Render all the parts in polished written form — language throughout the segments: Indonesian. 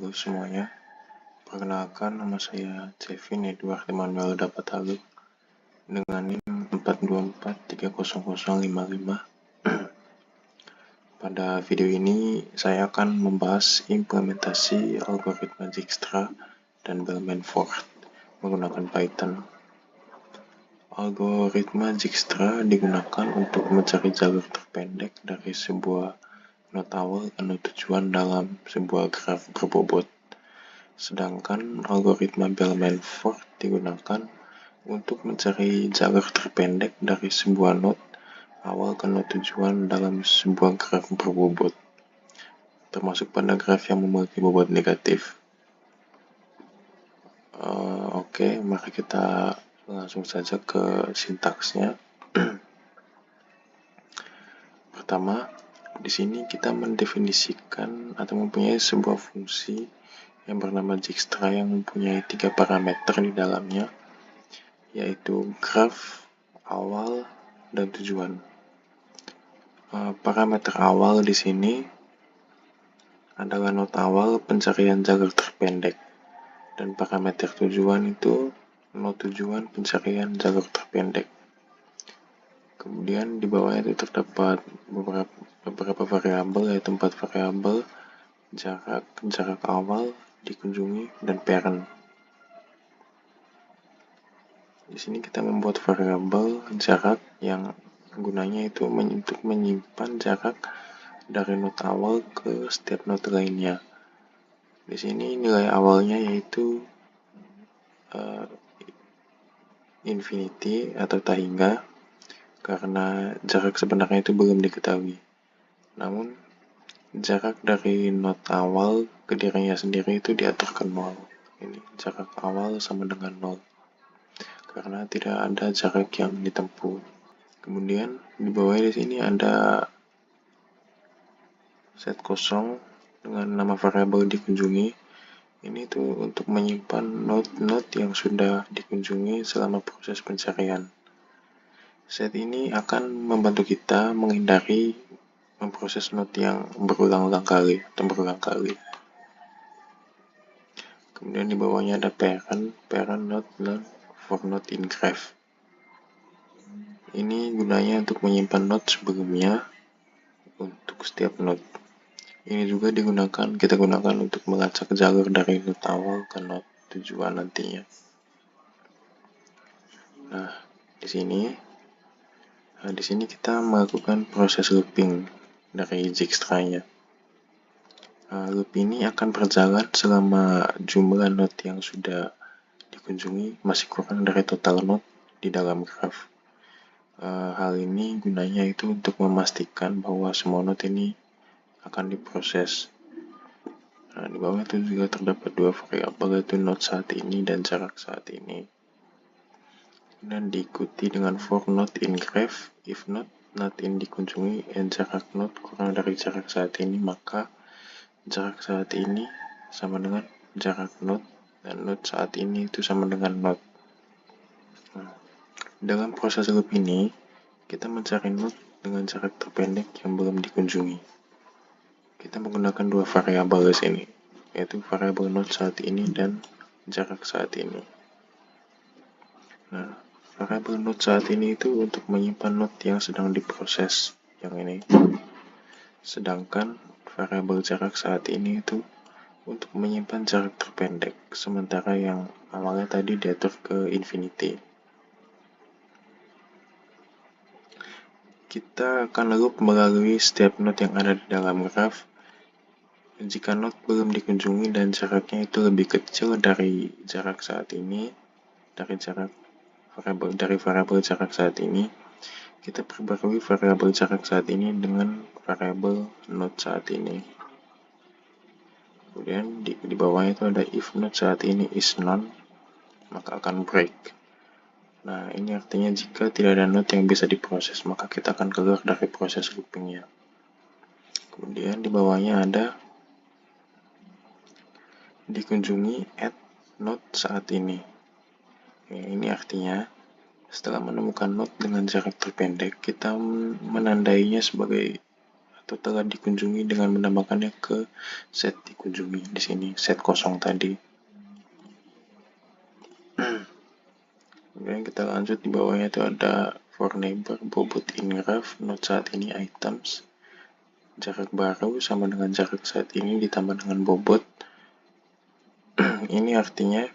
Halo semuanya, perkenalkan nama saya Kevin Edward Emmanuel Dapatalu dengan NIM 424300055. Pada video ini saya akan membahas implementasi algoritma Dijkstra dan Bellman-Ford menggunakan Python. Algoritma Dijkstra digunakan untuk mencari jalur terpendek dari sebuah not awal ke not tujuan dalam sebuah graf berbobot. Sedangkan algoritma Bellman-Ford digunakan untuk mencari jalur terpendek dari sebuah not awal ke not tujuan dalam sebuah graf berbobot, termasuk pada graf yang memiliki bobot negatif. Oke, mari kita langsung saja ke sintaksnya. Pertama, di sini kita mendefinisikan atau mempunyai sebuah fungsi yang bernama Dijkstra yang mempunyai 3 parameter di dalamnya, yaitu graf, awal, dan tujuan. Parameter awal di sini adalah not awal pencarian jalur terpendek, dan parameter tujuan itu not tujuan pencarian jalur terpendek. Kemudian di bawahnya itu terdapat beberapa variabel, yaitu 4 variabel: jarak awal, dikunjungi, dan parent. Di sini kita membuat variabel jarak yang gunanya itu untuk menyimpan jarak dari not awal ke setiap not lainnya. Di sini nilai awalnya yaitu infinity atau tak hingga, karena jarak sebenarnya itu belum diketahui. Namun jarak dari not awal ke dirinya sendiri itu diatur ke 0. Ini jarak awal sama dengan 0, karena tidak ada jarak yang ditempuh. Kemudian di bawah di sini ada set kosong dengan nama variabel dikunjungi. Ini tuh untuk menyimpan not yang sudah dikunjungi selama proses pencarian. Set ini akan membantu kita menghindari memproses not yang berulang kali. Kemudian di bawahnya ada parent not for not in graph. Ini gunanya untuk menyimpan not sebelumnya untuk setiap not. Ini juga kita gunakan untuk melacak jalur dari not awal ke not tujuan nantinya. Nah, di sini kita melakukan proses looping dari Dijkstra-nya. Loop ini akan berjalan selama jumlah not yang sudah dikunjungi masih kurang dari total not di dalam graf. Hal ini gunanya itu untuk memastikan bahwa semua not ini akan diproses. Nah, di bawah itu juga terdapat 2 variabel, yaitu not saat ini dan jarak saat ini. Dan diikuti dengan for not in graph, if not in dikunjungi, and jarak not kurang dari jarak saat ini, maka jarak saat ini sama dengan jarak not, dan not saat ini itu sama dengan not. Dalam proses loop ini, kita mencari not dengan jarak terpendek yang belum dikunjungi. Kita menggunakan 2 variabel di sini, yaitu variabel not saat ini dan jarak saat ini. Nah, variabel not saat ini itu untuk menyimpan not yang sedang diproses, yang ini. Sedangkan variabel jarak saat ini itu untuk menyimpan jarak terpendek, sementara yang awalnya tadi diatur ke infinity. Kita akan loop melalui setiap not yang ada di dalam graf. Jika not belum dikunjungi dan jaraknya itu lebih kecil dari jarak saat ini, dari variabel jarak saat ini, kita perbarui variabel jarak saat ini dengan variabel not saat ini. Kemudian di bawahnya itu ada if not saat ini is none, maka akan break. Nah, ini artinya jika tidak ada not yang bisa diproses, maka kita akan keluar dari proses loopingnya. Kemudian di bawahnya ada dikunjungi at not saat ini. Ini artinya setelah menemukan not dengan jarak terpendek, kita menandainya sebagai atau telah dikunjungi dengan menambahkannya ke set dikunjungi di sini, set kosong tadi. Kemudian kita lanjut, di bawahnya itu ada for neighbor, bobot in graph, node saat ini items, jarak baru sama dengan jarak saat ini ditambah dengan bobot. Ini artinya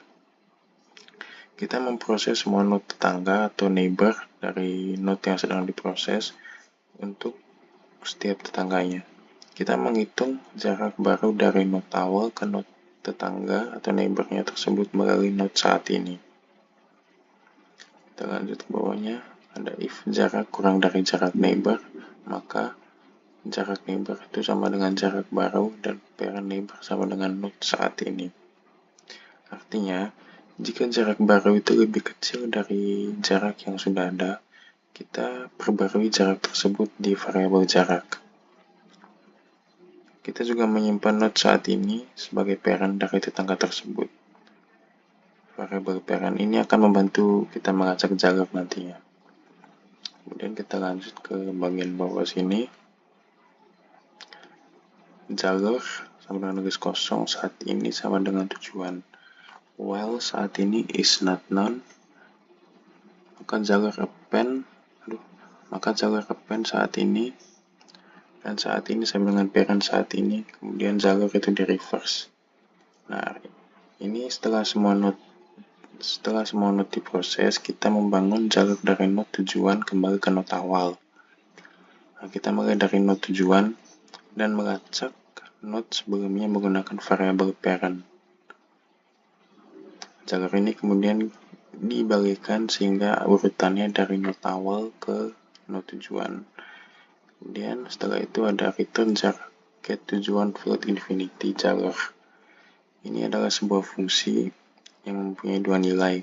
kita memproses semua node tetangga atau neighbor dari node yang sedang diproses untuk setiap tetangganya. Kita menghitung jarak baru dari node awal ke node tetangga atau neighbornya tersebut melalui node saat ini. Kita lanjut ke bawahnya, ada if jarak kurang dari jarak neighbor, maka jarak neighbor itu sama dengan jarak baru dan parent neighbor sama dengan node saat ini. Artinya, jika jarak baru itu lebih kecil dari jarak yang sudah ada, kita perbarui jarak tersebut di variabel jarak. Kita juga menyimpan node saat ini sebagai parent dari tetangga tersebut. Variabel parent ini akan membantu kita melacak jalur nantinya. Kemudian kita lanjut ke bagian bawah sini. Jalur sama dengan garis kosong saat ini sama dengan tujuan. While saat ini is not known, maka jalur append saat ini dan saat ini sama dengan parent saat ini, kemudian jalur itu di reverse. Nah, ini setelah semua node diproses, kita membangun jalur dari node tujuan kembali ke node awal. Nah, kita mulai dari node tujuan dan melacak node sebelumnya menggunakan variabel parent. Jalur ini kemudian dibagikan sehingga urutannya dari node awal ke node tujuan. Kemudian setelah itu ada return jarak get tujuan field infinity jalur. Ini adalah sebuah fungsi yang mempunyai dua nilai.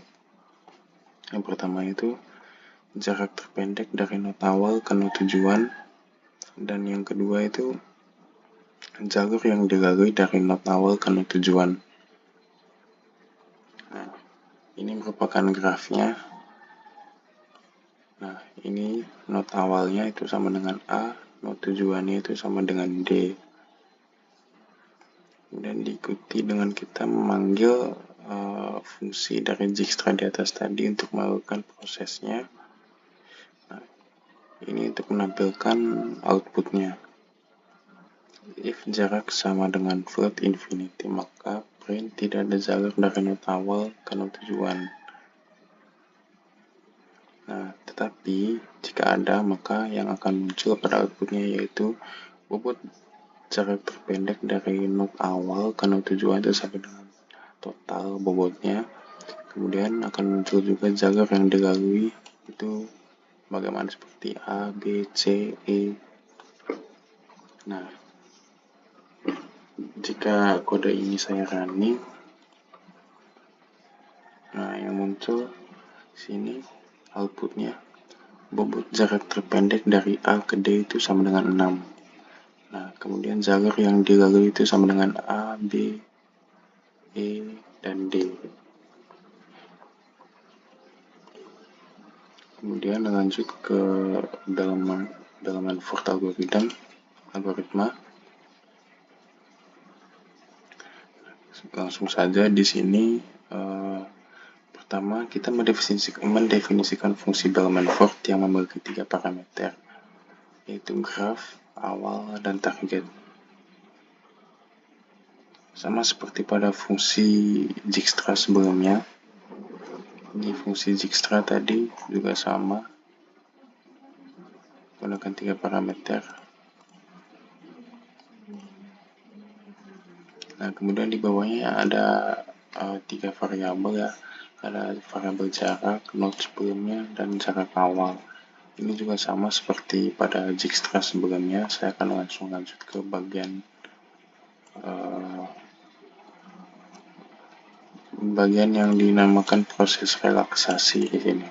Yang pertama itu jarak terpendek dari node awal ke node tujuan, dan yang kedua itu jalur yang dilalui dari node awal ke node tujuan. Nah, ini merupakan grafnya. Nah, ini node awalnya itu sama dengan A, node tujuannya itu sama dengan D. Kemudian diikuti dengan kita memanggil fungsi dari Dijkstra di atas tadi untuk melakukan prosesnya. Nah, ini untuk menampilkan outputnya. If jarak sama dengan float infinity, maka print tidak ada jalur dari node awal ke node tujuan. Nah, tetapi jika ada, maka yang akan muncul pada outputnya yaitu bobot jarak terpendek dari node awal ke node tujuan itu sama dengan total bobotnya. Kemudian akan muncul juga jalur yang dilalui, itu bagaimana seperti A, B, C, E. Nah, jika kode ini saya running, nah yang muncul sini outputnya bobot jarak terpendek dari A ke D itu sama dengan 6. Nah, kemudian jalur yang dilalui itu sama dengan A, B, E, dan D. Kemudian lanjut ke dalaman for algoritma. Langsung saja di sini pertama kita mendefinisikan fungsi Bellman-Ford yang memiliki 3 parameter, yaitu graph, awal, dan target. Sama seperti pada fungsi Dijkstra sebelumnya, di fungsi Dijkstra tadi juga sama, menggunakan 3 parameter. Nah, kemudian di bawahnya ada 3 variabel ya. Ada variabel jarak, node sebelumnya, dan jarak awal. Ini juga sama seperti pada Dijkstra sebelumnya. Saya akan langsung lanjut ke bagian yang dinamakan proses relaksasi di sini.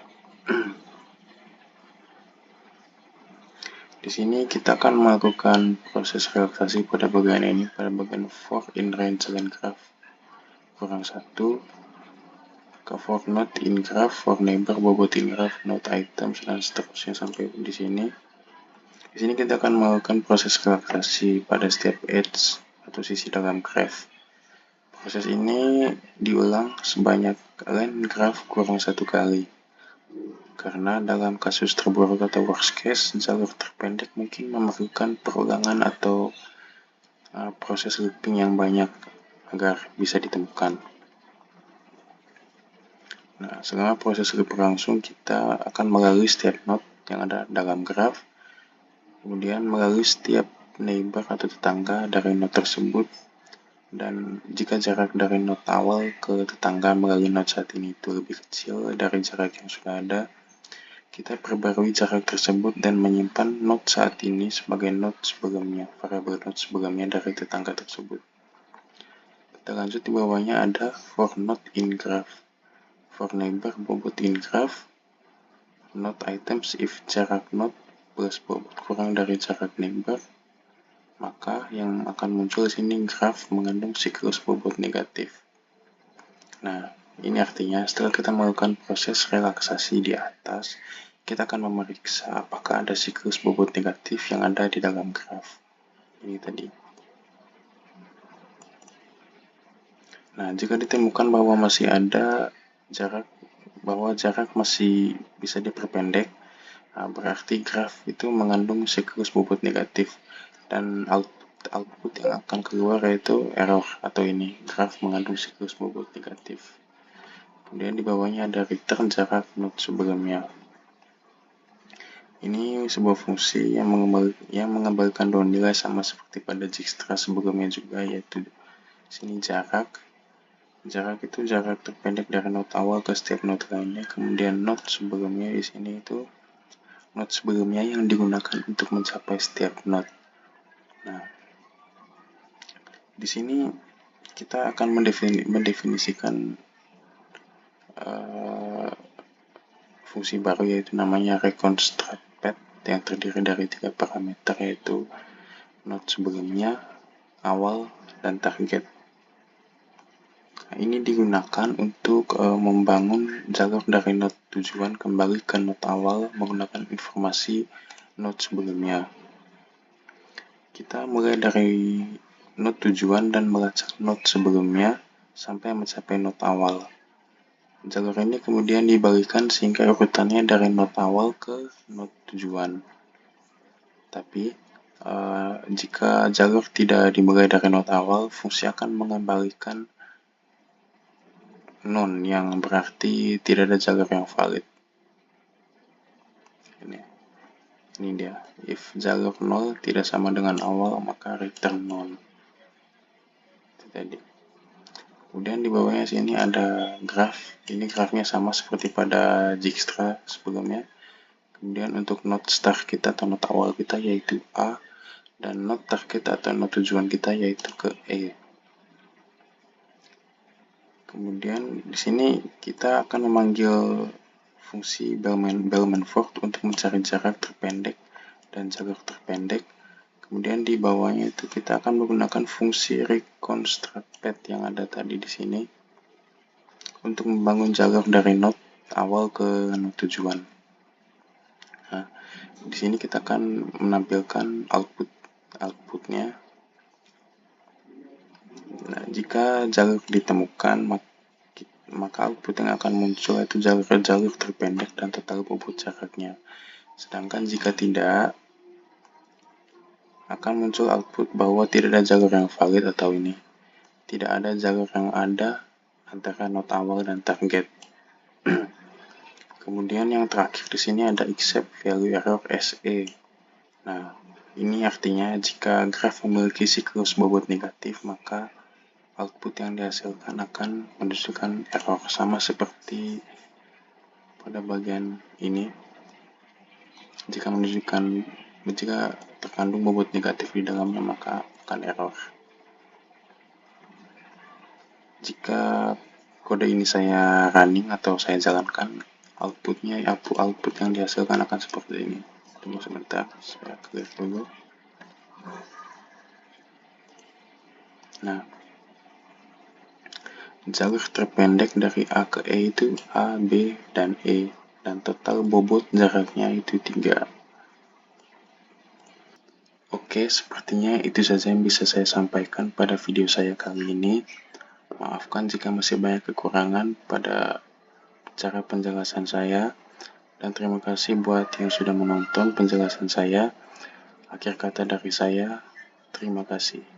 Di sini kita akan melakukan proses relaksasi pada bagian ini, pada bagian for in range and graph kurang 1, ke for node in graph, for neighbor, bobot in graph, node items, dan seterusnya sampai di sini. Di sini kita akan melakukan proses relaksasi pada setiap edge atau sisi dalam graph. Proses ini diulang sebanyak line graph kurang 1 kali. Karena dalam kasus terburuk atau worst case, jalur terpendek mungkin memerlukan perulangan atau proses looping yang banyak agar bisa ditemukan. Nah, selama proses loop berlangsung, kita akan melalui setiap node yang ada dalam graph, kemudian melalui setiap neighbor atau tetangga dari node tersebut, dan jika jarak dari node awal ke tetangga melalui node saat ini itu lebih kecil dari jarak yang sudah ada, kita perbarui jarak tersebut dan menyimpan node saat ini sebagai node sebelumnya, variabel node sebelumnya dari tetangga tersebut. Kita lanjut, di bawahnya ada for node in graph. For neighbor bobot in graph, node items if jarak node plus bobot kurang dari jarak neighbor, maka yang akan muncul di sini graph mengandung siklus bobot negatif. Nah, ini artinya setelah kita melakukan proses relaksasi di atas, kita akan memeriksa apakah ada siklus bobot negatif yang ada di dalam graph. Ini tadi. Nah, jika ditemukan bahwa masih ada jarak masih bisa diperpendek, berarti graph itu mengandung siklus bobot negatif, dan output yang akan keluar yaitu error atau ini graph mengandung siklus bobot negatif. Kemudian di bawahnya ada return jarak node sebelumnya. Ini sebuah fungsi yang mengembalikan dua nilai sama seperti pada Dijkstra sebelumnya juga, yaitu sini jarak itu jarak terpendek dari node awal ke setiap node lainnya, kemudian node sebelumnya di sini itu node sebelumnya yang digunakan untuk mencapai setiap node. Nah, di sini kita akan mendefinisikan fungsi baru, yaitu namanya reconstruct path, yang terdiri dari 3 parameter, yaitu node sebelumnya, awal, dan target. Nah, ini digunakan untuk membangun jalur dari node tujuan kembali ke node awal menggunakan informasi node sebelumnya. Kita mulai dari node tujuan dan melacak node sebelumnya sampai mencapai node awal. Jalur ini kemudian dibagikan sehingga urutannya dari node awal ke node tujuan. Tapi jika jalur tidak dimulai dari node awal, fungsi akan mengembalikan none, yang berarti tidak ada jalur yang valid. Ini dia, if jalur 0 tidak sama dengan awal, maka return none. Itu tadi. Kemudian di bawahnya sini ada graph. Ini grafnya sama seperti pada Dijkstra sebelumnya. Kemudian untuk node start kita atau node awal kita yaitu A, dan node target atau node tujuan kita yaitu ke E. Kemudian di sini kita akan memanggil fungsi Bellman-Ford untuk mencari jarak terpendek dan jalur terpendek. Kemudian di bawahnya itu kita akan menggunakan fungsi reconstruct path yang ada tadi di sini untuk membangun jalur dari node awal ke node tujuan. Nah, di sini kita akan menampilkan outputnya. Nah, jika jalur ditemukan, maka output yang akan muncul itu jalur terpendek dan total bobot jaraknya. Sedangkan jika tidak, akan muncul output bahwa tidak ada jalur yang valid atau ini. Tidak ada jalur yang ada antara node awal dan target. Kemudian yang terakhir di sini ada except value error SE. Nah, ini artinya jika graf memiliki siklus bobot negatif, maka output yang dihasilkan akan menunjukkan error, sama seperti pada bagian ini. Jika terkandung bobot negatif di dalamnya, maka akan error. Jika kode ini saya running atau saya jalankan, output yang dihasilkan akan seperti ini. Tunggu sebentar, saya clear dulu. Nah, jalur terpendek dari A ke E itu A, B, dan E, dan total bobot jaraknya itu 3. Oke, sepertinya itu saja yang bisa saya sampaikan pada video saya kali ini. Maafkan jika masih banyak kekurangan pada cara penjelasan saya. Dan terima kasih buat yang sudah menonton penjelasan saya. Akhir kata dari saya, terima kasih.